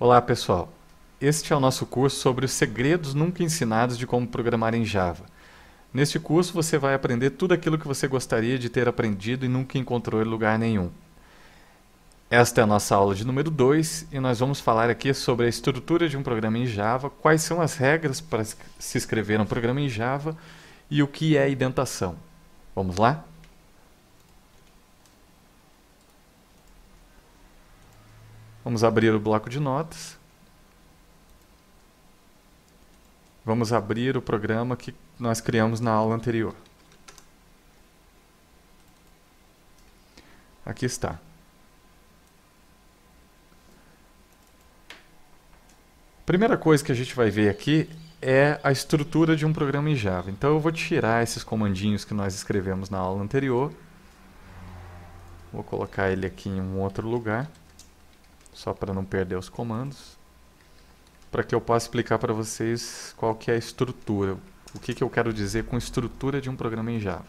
Olá, pessoal. Este é o nosso curso sobre os segredos nunca ensinados de como programar em Java. Neste curso você vai aprender tudo aquilo que você gostaria de ter aprendido e nunca encontrou em lugar nenhum. Esta é a nossa aula de número 2 e nós vamos falar aqui sobre a estrutura de um programa em Java, quais são as regras para se escrever um programa em Java e o que é indentação. Vamos lá? Vamos abrir o bloco de notas. Vamos abrir o programa que nós criamos na aula anterior. Aqui está. A primeira coisa que a gente vai ver aqui é a estrutura de um programa em Java. Então eu vou tirar esses comandinhos que nós escrevemos na aula anterior. Vou colocar ele aqui em um outro lugar, só para não perder os comandos, para que eu possa explicar para vocês qual que é a estrutura, o que eu quero dizer com estrutura de um programa em Java.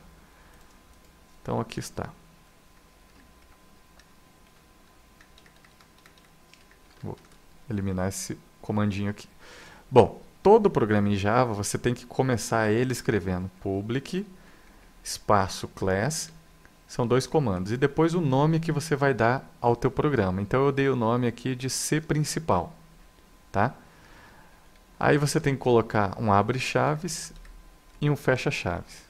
Então aqui está. Vou eliminar esse comandinho aqui. Bom, todo programa em Java você tem que começar ele escrevendo public, espaço class, são dois comandos, e depois o nome que você vai dar ao teu programa. Então eu dei o nome aqui de C principal, tá? Aí você tem que colocar um abre chaves e um fecha chaves,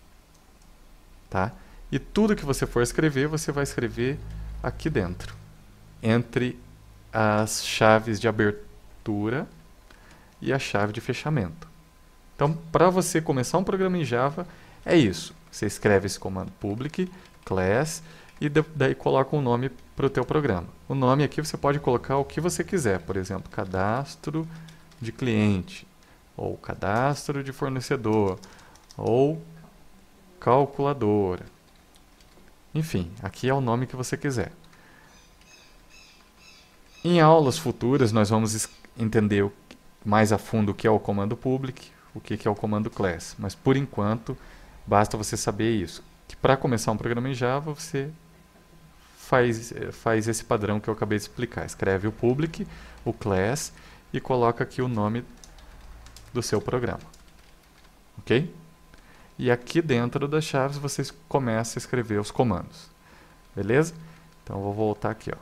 tá? E tudo que você for escrever, você vai escrever aqui dentro, entre as chaves de abertura e a chave de fechamento. Então, para você começar um programa em Java, é isso. Você escreve esse comando public, class, e daí coloca um nome para o teu programa. O nome aqui você pode colocar o que você quiser, por exemplo, cadastro de cliente, ou cadastro de fornecedor, ou calculadora. Enfim, aqui é o nome que você quiser. Em aulas futuras nós vamos entender mais a fundo o que é o comando public, o que é o comando class, mas por enquanto basta você saber isso, que para começar um programa em Java você faz esse padrão que eu acabei de explicar, escreve o public, o class e coloca aqui o nome do seu programa, ok? E aqui dentro das chaves vocês começam a escrever os comandos, beleza? Então eu vou voltar aqui, ó.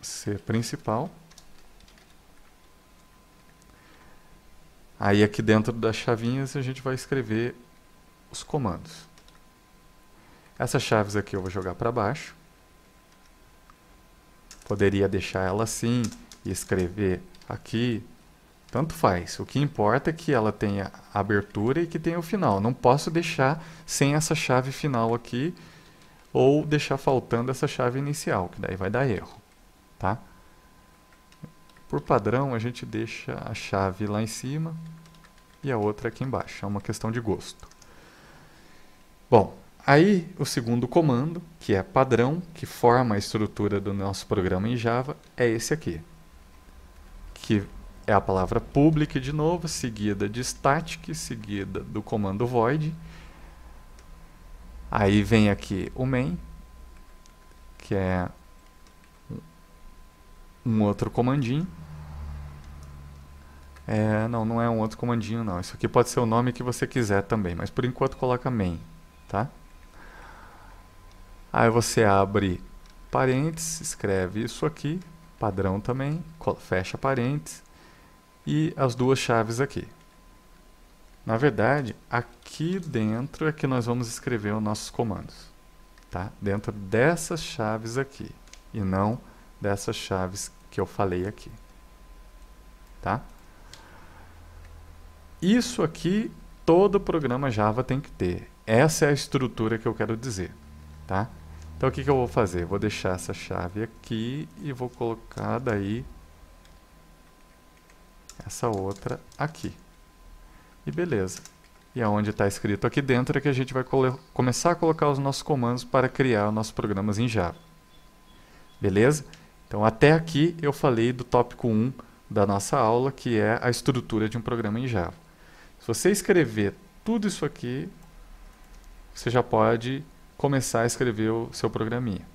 C principal. Aí aqui dentro das chavinhas a gente vai escrever os comandos. Essas chaves aqui eu vou jogar para baixo. Poderia deixar ela assim e escrever aqui. Tanto faz. O que importa é que ela tenha a abertura e que tenha o final. Não posso deixar sem essa chave final aqui ou deixar faltando essa chave inicial, que daí vai dar erro, tá? Por padrão, a gente deixa a chave lá em cima e a outra aqui embaixo. É uma questão de gosto. Bom, aí o segundo comando, que é padrão, que forma a estrutura do nosso programa em Java, é esse aqui, que é a palavra public de novo, seguida de static, seguida do comando void. Aí vem aqui o main, que é um outro comandinho. Não é um outro comandinho não. Isso aqui pode ser o nome que você quiser também, mas por enquanto coloca main, tá? Aí você abre parênteses, escreve isso aqui, padrão também, fecha parênteses e as duas chaves aqui. Na verdade, aqui dentro é que nós vamos escrever os nossos comandos, tá? Dentro dessas chaves aqui e não dessas chaves que eu falei aqui, tá? Isso aqui todo programa Java tem que ter. Essa é a estrutura que eu quero dizer, tá? Então o que eu vou fazer? Vou deixar essa chave aqui e vou colocar daí essa outra aqui. E beleza. E aonde está escrito aqui dentro é que a gente vai começar a colocar os nossos comandos para criar os nossos programas em Java. Beleza? Então até aqui eu falei do tópico 1 da nossa aula, que é a estrutura de um programa em Java. Se você escrever tudo isso aqui, você já pode começar a escrever o seu programinha.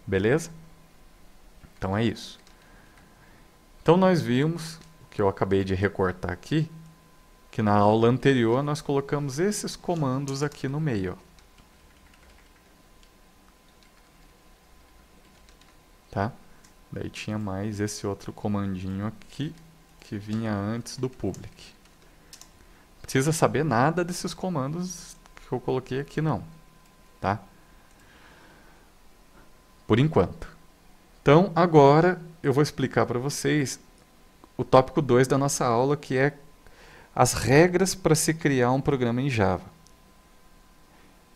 Beleza? Então é isso. Então nós vimos, o que eu acabei de recortar aqui, que na aula anterior nós colocamos esses comandos aqui no meio. Ó. Tá? Daí tinha mais esse outro comandinho aqui, que vinha antes do public. Não precisa saber nada desses comandos que eu coloquei aqui não. Tá? Por enquanto. Então, agora eu vou explicar para vocês o tópico 2 da nossa aula, que é as regras para se criar um programa em Java.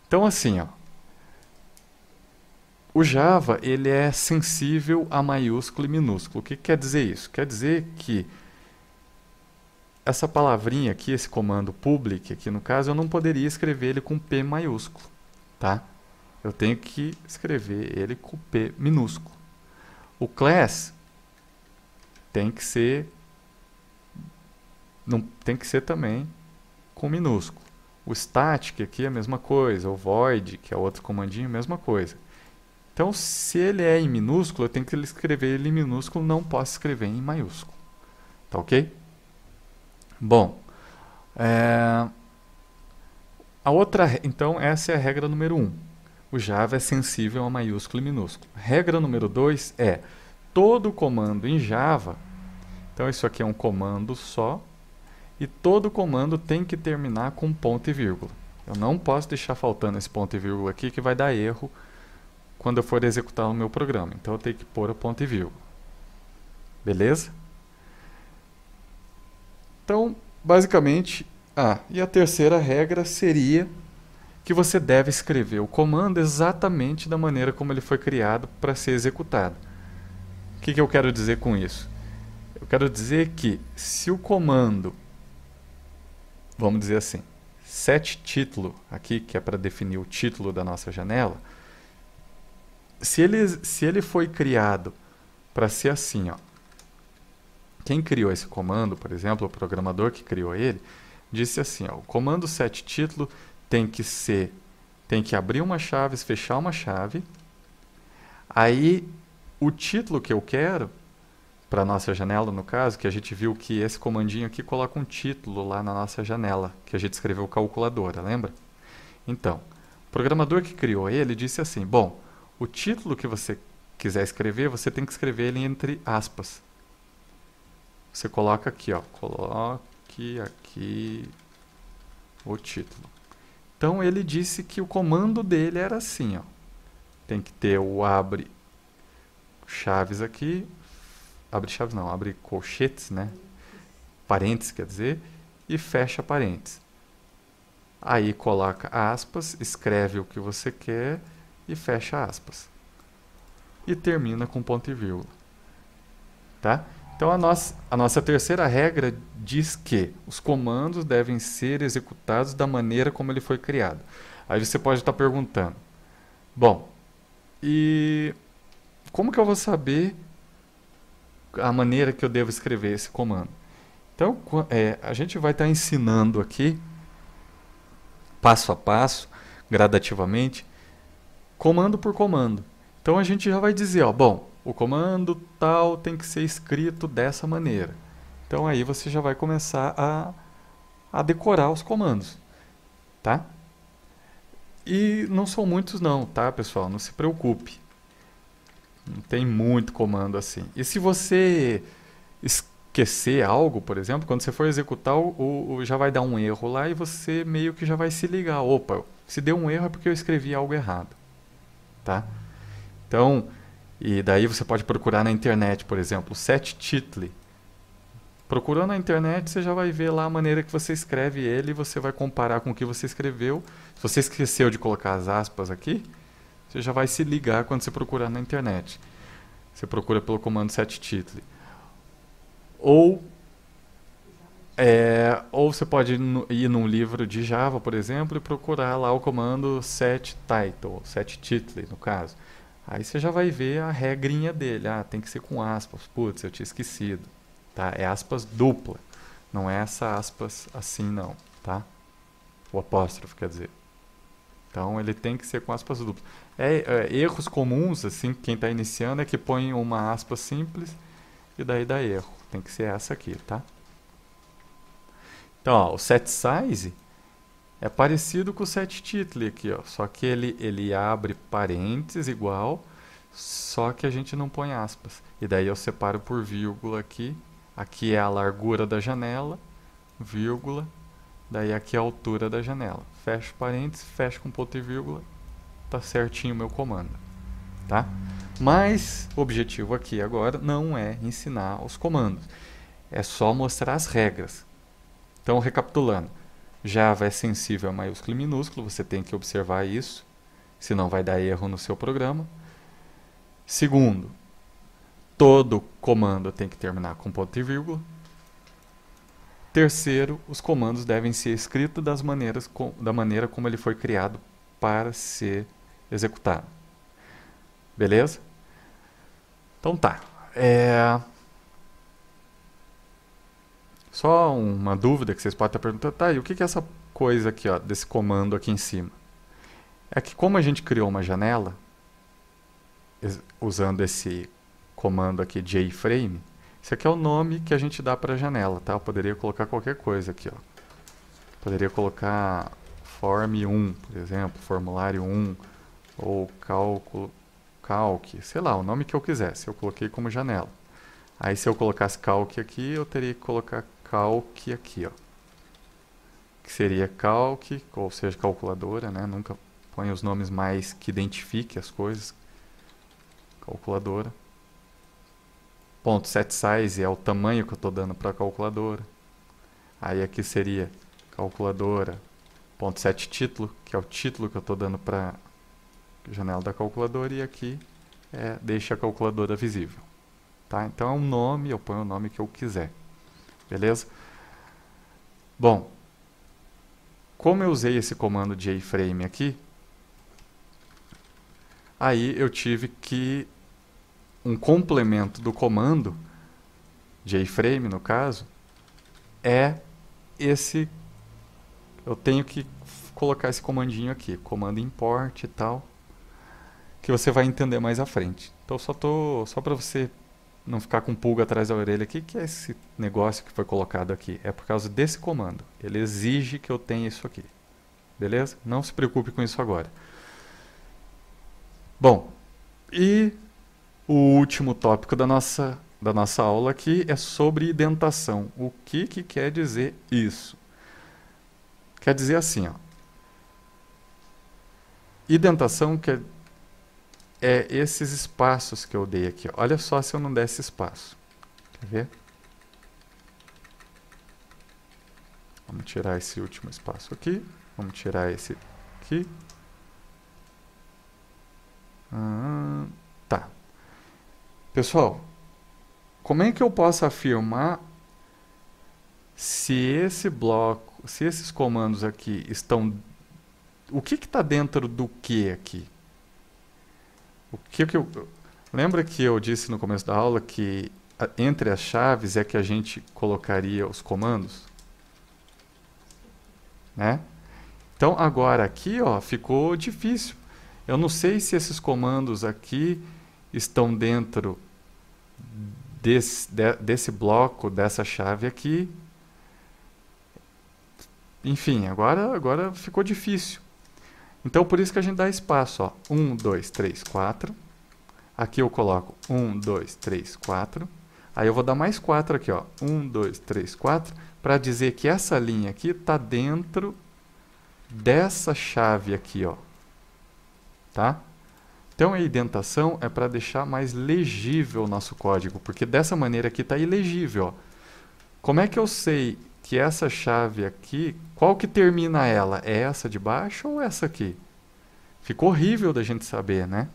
Então, assim, ó, o Java ele é sensível a maiúsculo e minúsculo. O que quer dizer isso? Quer dizer que essa palavrinha aqui, esse comando public, aqui no caso, eu não poderia escrever ele com P maiúsculo. Tá? Eu tenho que escrever ele com P minúsculo. O class tem que ser também com minúsculo. O static aqui é a mesma coisa, o void, que é outro comandinho, a mesma coisa. Então, se ele é em minúsculo, eu tenho que escrever ele em minúsculo, não posso escrever em maiúsculo. Tá ok? Bom, então essa é a regra número 1. O Java é sensível a maiúsculo e minúsculo. Regra número 2 é todo comando em Java, então isso aqui é um comando só, e todo comando tem que terminar com ponto e vírgula. Eu não posso deixar faltando esse ponto e vírgula aqui, que vai dar erro quando eu for executar o meu programa. Então eu tenho que pôr o ponto e vírgula. Beleza? Então, basicamente, e a terceira regra seria que você deve escrever o comando exatamente da maneira como ele foi criado para ser executado. O que eu quero dizer com isso? Eu quero dizer que se o comando, vamos dizer assim, setTítulo, aqui que é para definir o título da nossa janela, se ele foi criado para ser assim, ó, quem criou esse comando, por exemplo, o programador que criou ele, disse assim, ó, o comando setTítulo tem que abrir uma chave, fechar uma chave, aí o título que eu quero, para a nossa janela no caso, que a gente viu que esse comandinho aqui coloca um título lá na nossa janela, que a gente escreveu calculadora, lembra? Então, o programador que criou ele disse assim, bom, o título que você quiser escrever, você tem que escrever ele entre aspas. Você coloca aqui, ó, coloque aqui o título. Então ele disse que o comando dele era assim, ó. Tem que ter o abre chaves aqui, abre chaves não, abre colchetes, né? Parênteses, quer dizer, e fecha parênteses. Aí coloca aspas, escreve o que você quer e fecha aspas. E termina com ponto e vírgula. Tá? Então a nossa terceira regra diz que os comandos devem ser executados da maneira como ele foi criado. Aí você pode estar perguntando, bom, e como que eu vou saber a maneira que eu devo escrever esse comando? Então, a gente vai estar ensinando aqui, passo a passo, gradativamente, comando por comando. Então a gente já vai dizer, ó, bom, o comando tal tem que ser escrito dessa maneira. Então aí você já vai começar a decorar os comandos, tá? E não são muitos não, tá, pessoal? Não se preocupe. Não tem muito comando assim. E se você esquecer algo, por exemplo, quando você for executar, já vai dar um erro lá e você meio que já vai se ligar. Opa, se deu um erro é porque eu escrevi algo errado, tá? Então, e daí você pode procurar na internet, por exemplo, setTitle. Procurando na internet, você já vai ver lá a maneira que você escreve ele e você vai comparar com o que você escreveu. Se você esqueceu de colocar as aspas aqui, você já vai se ligar quando você procurar na internet. Você procura pelo comando setTitle. Ou você pode ir num livro de Java, por exemplo, e procurar lá o comando setTitle, setTitle no caso. Aí você já vai ver a regrinha dele. Tem que ser com aspas. Putz, eu tinha esquecido. Tá? É aspas dupla. Não é essa aspas assim não. Tá? O apóstrofo, quer dizer. Então ele tem que ser com aspas duplas. Erros comuns, assim, quem está iniciando é que põe uma aspa simples e daí dá erro. Tem que ser essa aqui, tá? Então, ó, o set size é parecido com o set title aqui, ó, só que ele abre parênteses igual, só que a gente não põe aspas. E daí eu separo por vírgula aqui. Aqui é a largura da janela, vírgula, daí aqui é a altura da janela. Fecho parênteses, fecho com ponto e vírgula, tá certinho o meu comando, tá? Mas o objetivo aqui agora não é ensinar os comandos, é só mostrar as regras. Então, recapitulando, Java é sensível a maiúsculo e minúsculo, você tem que observar isso, senão vai dar erro no seu programa. Segundo, todo comando tem que terminar com ponto e vírgula. Terceiro, os comandos devem ser escritos da maneira como ele foi criado para ser executado. Beleza? Então tá. Só uma dúvida que vocês podem estar perguntando, tá, e o que é essa coisa aqui, ó, desse comando aqui em cima? É que como a gente criou uma janela, usando esse comando aqui JFrame, esse aqui é o nome que a gente dá para a janela, tá? Eu poderia colocar qualquer coisa aqui, ó. Poderia colocar form 1, por exemplo, formulário 1, ou calc, sei lá, o nome que eu quisesse. Eu coloquei como janela. Aí se eu colocasse calc aqui, eu teria que colocar calc aqui, ó. Que seria calc, ou seja, calculadora, né? Nunca põe os nomes mais que identifiquem as coisas. Calculadora. Ponto set size é o tamanho que eu estou dando para a calculadora. Aí aqui seria calculadora. Ponto set título, que é o título que eu estou dando para a janela da calculadora. E aqui deixa a calculadora visível. Tá? Então é um nome, eu ponho o nome que eu quiser. Beleza? Bom, como eu usei esse comando JFrame aqui, aí eu tive que um complemento do comando JFrame, no caso, é esse. Eu tenho que colocar esse comandinho aqui, comando import e tal, que você vai entender mais à frente. Então só para você não ficar com pulga atrás da orelha aqui, que é esse negócio que foi colocado aqui. É por causa desse comando. Ele exige que eu tenha isso aqui. Beleza? Não se preocupe com isso agora. Bom, e o último tópico da nossa aula aqui é sobre indentação. O que quer dizer isso? Quer dizer assim, ó. Indentação é esses espaços que eu dei aqui. Ó. Olha só se eu não desse espaço. Quer ver? Vamos tirar esse último espaço aqui. Vamos tirar esse aqui. Tá. Pessoal, como é que eu posso afirmar se esse bloco, se esses comandos aqui estão... O que está dentro do que aqui? Lembra que eu disse no começo da aula que entre as chaves é que a gente colocaria os comandos? Né? Então agora aqui, ó, ficou difícil. Eu não sei se esses comandos aqui estão dentro desse bloco, dessa chave aqui. Enfim, agora ficou difícil. Então, por isso que a gente dá espaço, ó. 1, 2, 3, 4. Aqui eu coloco 1, 2, 3, 4. Aí eu vou dar mais 4 aqui, ó. 1, 2, 3, 4. Para dizer que essa linha aqui está dentro dessa chave aqui, ó. Tá? Então, a indentação é para deixar mais legível o nosso código. Porque dessa maneira aqui está ilegível, ó. Como é que eu sei que essa chave aqui, qual que termina ela? É essa de baixo ou essa aqui? Ficou horrível da gente saber, né?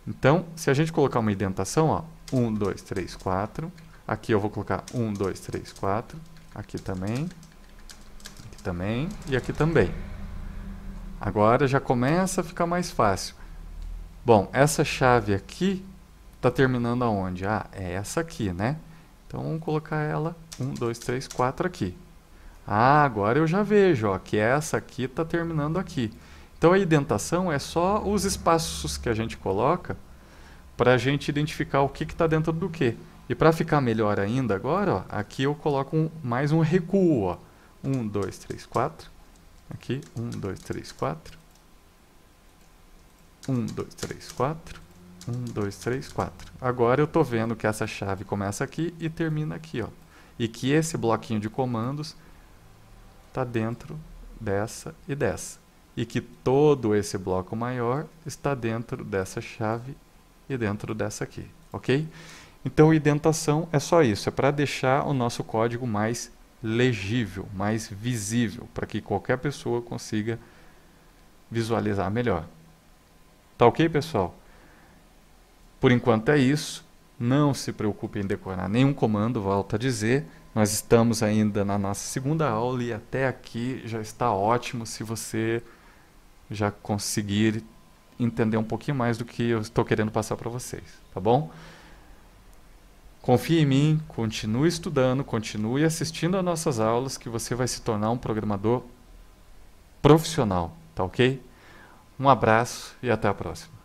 Então, se a gente colocar uma indentação, ó, 1, 2, 3, 4. Aqui eu vou colocar 1, 2, 3, 4. Aqui também e aqui também. Agora já começa a ficar mais fácil. Bom, essa chave aqui está terminando aonde? Ah, é essa aqui, né? Então vamos colocar ela 1, 2, 3, 4 aqui. Ah, agora eu já vejo, ó, que essa aqui está terminando aqui. Então a indentação é só os espaços que a gente coloca para a gente identificar o que está dentro do que. E para ficar melhor ainda agora, ó, aqui eu coloco mais um recuo. Ó. 1, 2, 3, 4. Aqui, 1, 2, 3, 4. 1, 2, 3, 4. 1, 2, 3, 4. Agora eu estou vendo que essa chave começa aqui e termina aqui. Ó. E que esse bloquinho de comandos está dentro dessa e dessa. E que todo esse bloco maior está dentro dessa chave e dentro dessa aqui, ok? Então, indentação é só isso, é para deixar o nosso código mais legível, mais visível, para que qualquer pessoa consiga visualizar melhor. Tá ok, pessoal? Por enquanto é isso. Não se preocupe em decorar nenhum comando, volto a dizer. Nós estamos ainda na nossa segunda aula e até aqui já está ótimo se você já conseguir entender um pouquinho mais do que eu estou querendo passar para vocês, tá bom? Confie em mim, continue estudando, continue assistindo às nossas aulas que você vai se tornar um programador profissional, tá ok? Um abraço e até a próxima.